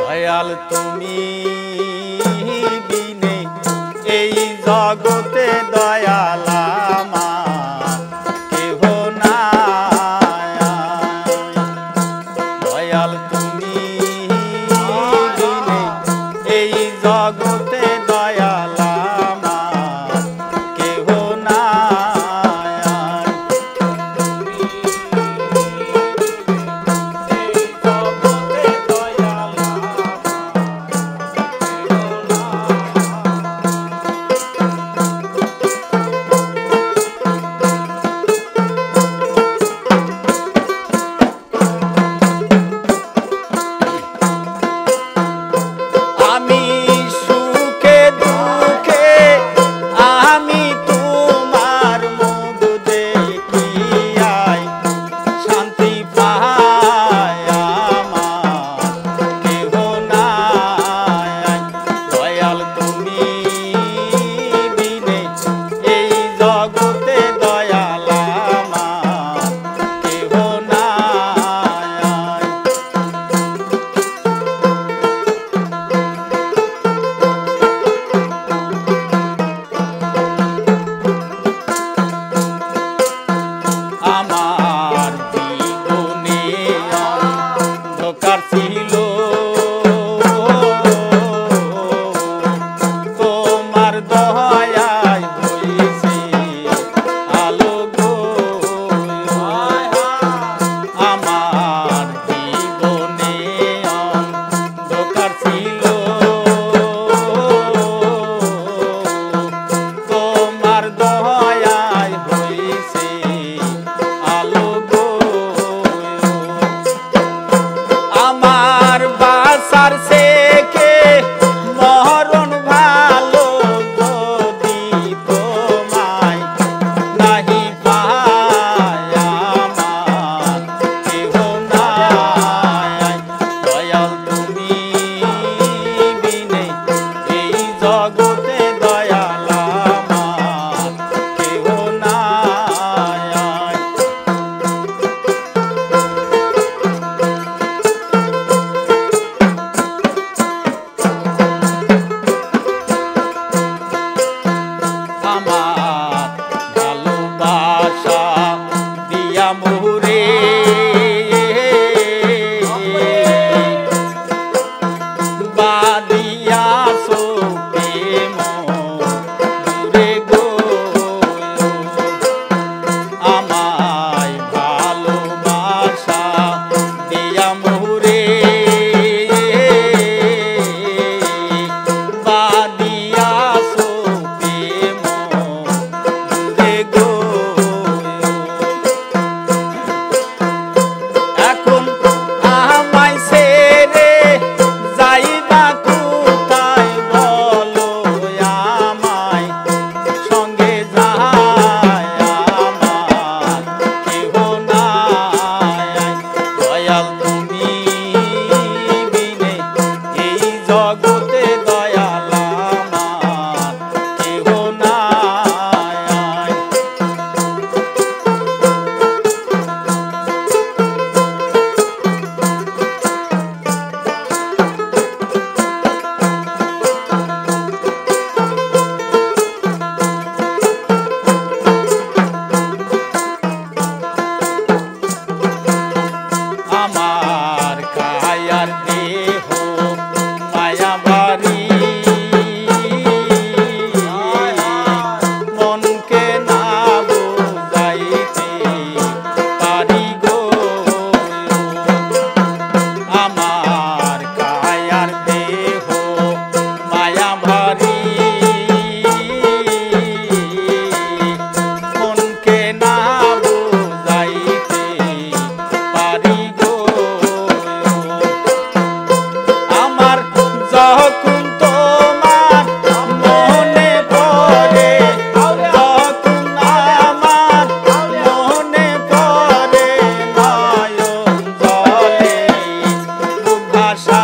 দয়াল তুমি বিনে এই জগতে দয়াল আমার কেহ নাই। দয়াল তুমি বিনে এই জগতে দয়াল আমার কেহ নাই। আমি সুখে দুঃখে আমি তোমার মুখ দেখিয়াই শান্তি পাই আমার কেহ নাই। দয়াল তুমি বিনে এই জগতে দয়াল আমার কেহ নাই। আমার জীবনে অন্ধকার ছিল তোমার দয়ায় হয়েছে আলো গো। আমার জীবনে অন্ধকার ছিল তোমার দয়ায় হয়েছে আলো গো। আমার বাসার থেকে মরণ ভালো যদি তোমায় নাহি পাই আমার কেহ নাই। দয়াল তুমি বিনে এই জগতে দয়াল আমার কেহ নাই। আমার ভালোবাসা দিয়া মোরে বাদিয়াছো প্রেম দূরে গো। আমায় ভালোবাসা দিয়া মোরে বাদিয়াছো প্রেম দূরে গো। এখন আমায় ছেড়ে যাইবা কোথায় বলো আমায় সঙ্গে যায় আমার কেহ নাই। দয়াল তুমি বিনে এই জগতে দয়াল আমার কেহ নাই। আমার কায়ার দেহ মায়া বাড়ি মনকে না বুঝাইতে পারি গো। আমার কায়ার দেহ মায়া ভারি মনকে না বুঝাইতে পারি গো। আমার যখন তোমার মনে পড়ে যখন আমার মনে পড়ে নয়ন জলে বুক ভাসা